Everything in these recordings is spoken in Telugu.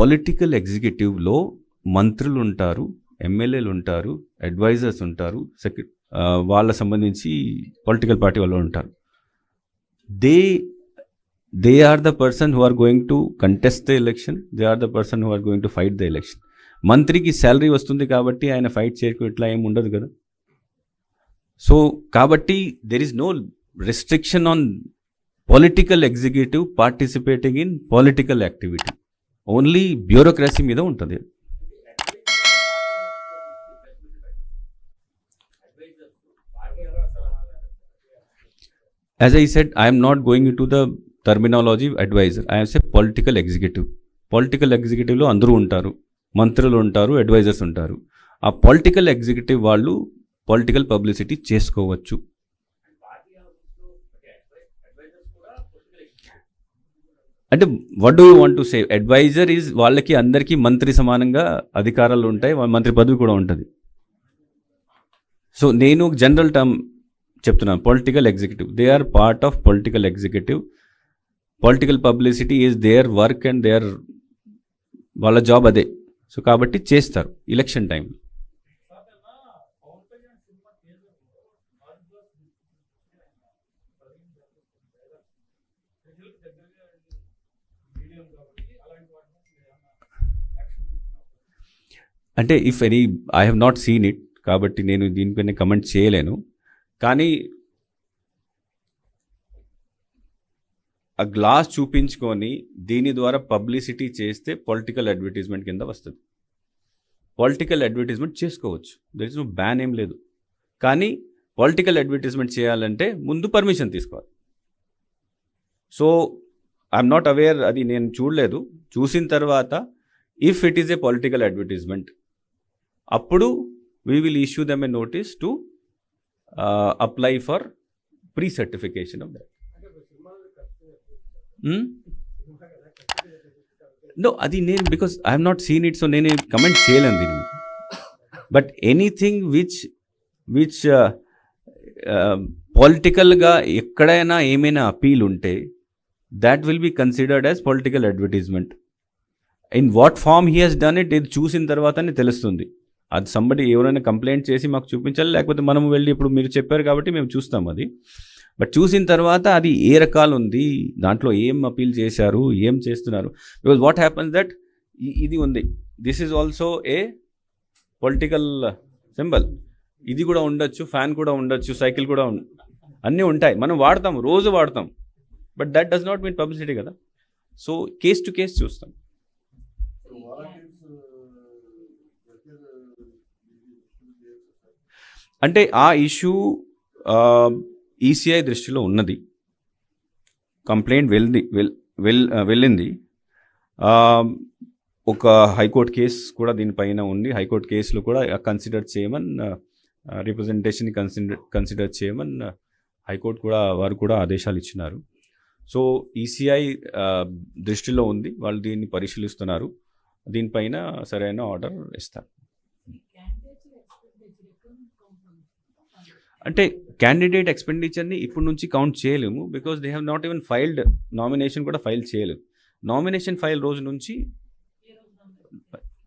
పొలిటికల్ ఎగ్జిక్యూటివ్లో మంత్రులు ఉంటారు, ఎమ్మెల్యేలు ఉంటారు, అడ్వైజర్స్ ఉంటారు, వాళ్ళ సంబంధించి పొలిటికల్ పార్టీ వాళ్ళు ఉంటారు. They are the person who are going to contest the election, they are the person who are going to fight the election. మంత్రికి శాలరీ వస్తుంది కాబట్టి ఆయన ఫైట్ చేయకు ఇట్లా ఏమి ఉండదు కదా. సో కాబట్టి there is no restriction on political executive participating in political activity. Only bureaucracy మీద ఉంటుంది. As I said, I am not going into the terminology advisor. I am say political executive. Political ఎగ్జిక్యూటివ్లో అందరూ ఉంటారు, మంత్రులు ఉంటారు, అడ్వైజర్స్ ఉంటారు. ఆ పొలిటికల్ ఎగ్జిక్యూటివ్ వాళ్ళు పొలిటికల్ పబ్లిసిటీ చేసుకోవచ్చు. అంటే what do you want to say? Adviser is వాళ్ళకి అందరికీ మంత్రి సమానంగా అధికారాలు ఉంటాయి, మంత్రి పదవి కూడా ఉంటుంది. సో నేను జనరల్ టర్మ్ చెప్తున్నాను, political executive, they are part of political executive. Political publicity is their work and their వాళ్ళ జాబ్ అదే. సో కాబట్టి చేస్తారు ఎలక్షన్ టైం. అంటే if any I have not seen it, కాబట్టి నేను దీనిపైన కమెంట్ చేయలేను. కానీ ఆ గ్లాస్ చూపించుకొని దీని ద్వారా పబ్లిసిటీ చేస్తే పొలిటికల్ అడ్వర్టైజ్మెంట్ కింద వస్తుంది. పొలిటికల్ అడ్వర్టైజ్మెంట్ చేసుకోవచ్చు, దర్ ఇస్ నో బ్యాన్ ఏం లేదు. కానీ పొలిటికల్ అడ్వర్టైజ్మెంట్ చేయాలంటే ముందు పర్మిషన్ తీసుకోవాలి. సో ఐఎమ్ నాట్ అవేర్, అది నేను చూడలేదు. చూసిన తర్వాత if it is a political advertisement, అప్పుడు we will issue them a notice to apply for pre certification of that. No, అది నేను because I have not seen it, so నేను కమెంట్ చేయలేను దీన్ని. బట్ ఎనీథింగ్ విచ్ పొలిటికల్గా ఎక్కడైనా ఏమైనా అపీల్ ఉంటే that will be considered as political advertisement. In what form he has done it, ఇది చూసిన తర్వాతనే తెలుస్తుంది. అది సంబడి ఎవరైనా కంప్లైంట్ చేసి మాకు చూపించాలి, లేకపోతే మనం వెళ్ళి ఇప్పుడు మీరు చెప్పారు కాబట్టి మేము చూస్తాం అది. బట్ చూసిన తర్వాత అది ఏ రకాలు ఉంది, దాంట్లో ఏం అపీల్ చేశారు, ఏం చేస్తున్నారు. బికాజ్ వాట్ హ్యాపన్స్ దట్ ఇది ఉంది, this is also a political symbol. ఇది కూడా ఉండొచ్చు, ఫ్యాన్ కూడా ఉండొచ్చు, సైకిల్ కూడా అన్నీ ఉంటాయి, మనం వాడతాం, రోజు వాడతాం. But that does not mean publicity కదా. సో కేస్ టు కేస్ చూస్తాం. అంటే ఆ ఇష్యూ ఈసీఐ దృష్టిలో ఉన్నది, కంప్లైంట్ వెళ్ళింది. ఒక హైకోర్టు కేసు కూడా దీనిపైన ఉంది. హైకోర్టు కేసులో కూడా కన్సిడర్ చేయమని, రిప్రజెంటేషన్ కన్సిడర్ చేయమని హైకోర్టు కూడా వారు కూడా ఆదేశాలు ఇచ్చినారు. సో ఈసీఐ దృష్టిలో ఉంది, వాళ్ళు దీన్ని పరిశీలిస్తున్నారు, దీనిపైన సరైన ఆర్డర్ ఇస్తారు. అంటే క్యాండిడేట్ ఎక్స్పెండిచర్ని ఇప్పటి నుంచి కౌంట్ చేయలేము, because they have not even filed, nomination కూడా ఫైల్ చేయలేదు. నామినేషన్ ఫైల్ రోజు నుంచి,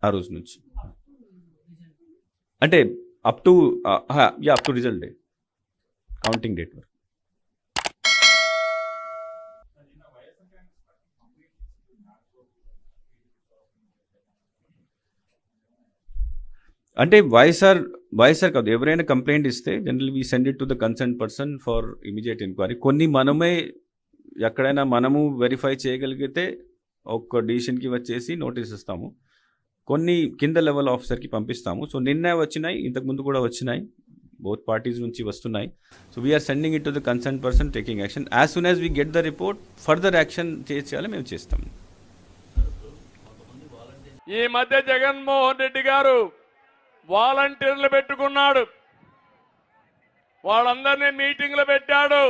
ఆ రోజు నుంచి అంటే up to result day, counting date వరకు. అంటే వైఎస్ఆర్ కాదు, ఎవరైనా కంప్లైంట్ ఇస్తే general we send it to the concern person for immediate enquiry. కొన్ని మనమే ఎక్కడైనా మనము వెరిఫై చేయగలిగితే ఒక డిసిషన్కి వచ్చేసి నోటీస్ ఇస్తాము, కొన్ని కింద లెవెల్ ఆఫీసర్కి పంపిస్తాము. సో నిన్న వచ్చినాయి, ఇంతకుముందు కూడా వచ్చినాయి, బోత్ పార్టీస్ నుంచి వస్తున్నాయి. So we're sending it to the concern person taking action. As soon as we get the report, further action చేయాలి మేము చేస్తాము. ఈ మధ్య జగన్మోహన్ రెడ్డి గారు వాలంటీర్లు పెట్టుకున్నాడు, వాళ్ళందరినీ మీటింగ్లు పెట్టాడు.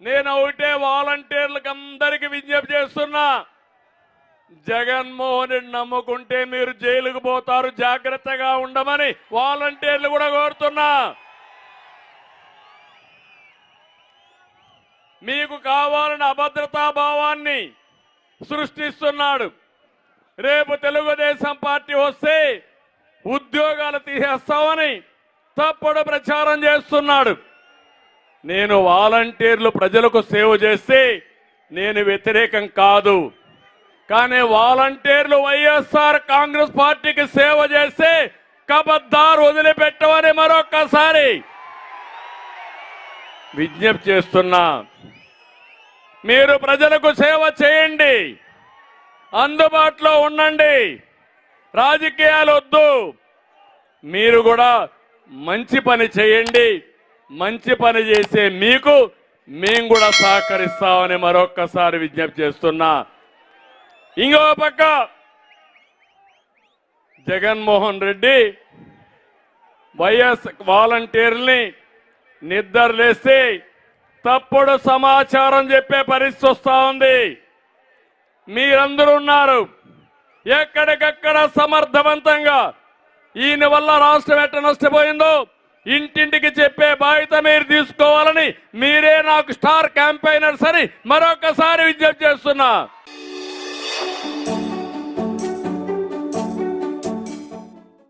నేను ఒకటే వాలంటీర్లకు అందరికీ విజ్ఞప్తి చేస్తున్నా, జగన్మోహన్ రెడ్డి నమ్ముకుంటే మీరు జైలుకు పోతారు, జాగ్రత్తగా ఉండమని వాలంటీర్లు కూడా కోరుతున్నా. మీకు కావాలని అభద్రతా భావాన్ని సృష్టిస్తున్నాడు. రేపు తెలుగుదేశం పార్టీ వస్తే ఉద్యోగాలు తీసేస్తామని తప్పుడు ప్రచారం చేస్తున్నాడు. నేను వాలంటీర్లు ప్రజలకు సేవ చేస్తే నేను వ్యతిరేకం కాదు. కానీ వాలంటీర్లు వైఎస్ఆర్ కాంగ్రెస్ పార్టీకి సేవ చేస్తే కబద్దారు వదిలిపెట్టమని మరొక్కసారి విజ్ఞప్తి చేస్తున్నా. మీరు ప్రజలకు సేవ చేయండి, అందుబాటులో ఉండండి, రాజకీయాలు వద్దు. మీరు కూడా మంచి పని చేయండి. మంచి పని చేసే మీకు మేము కూడా సహకరిస్తామని మరొక్కసారి విజ్ఞప్తి చేస్తున్నా. ఇంకో పక్క జగన్మోహన్ రెడ్డి వైఎస్ వాలంటీర్ని నిద్రలేస్తే తప్పుడు సమాచారం చెప్పే పరిస్థితి వస్తా ఉంది. మీరందరూ ఉన్నారు, ఎక్కడికక్కడ సమర్థవంతంగా ఈయన వల్ల రాష్ట్రం ఎట్ట నష్టపోయిందో ఇంటింటికి చెప్పే బాధ్యత మీరు తీసుకోవాలని మీరే నాకు స్టార్ క్యాంపెయినర్స్ అని మరొకసారి విజ్ఞప్తి చేస్తున్నా.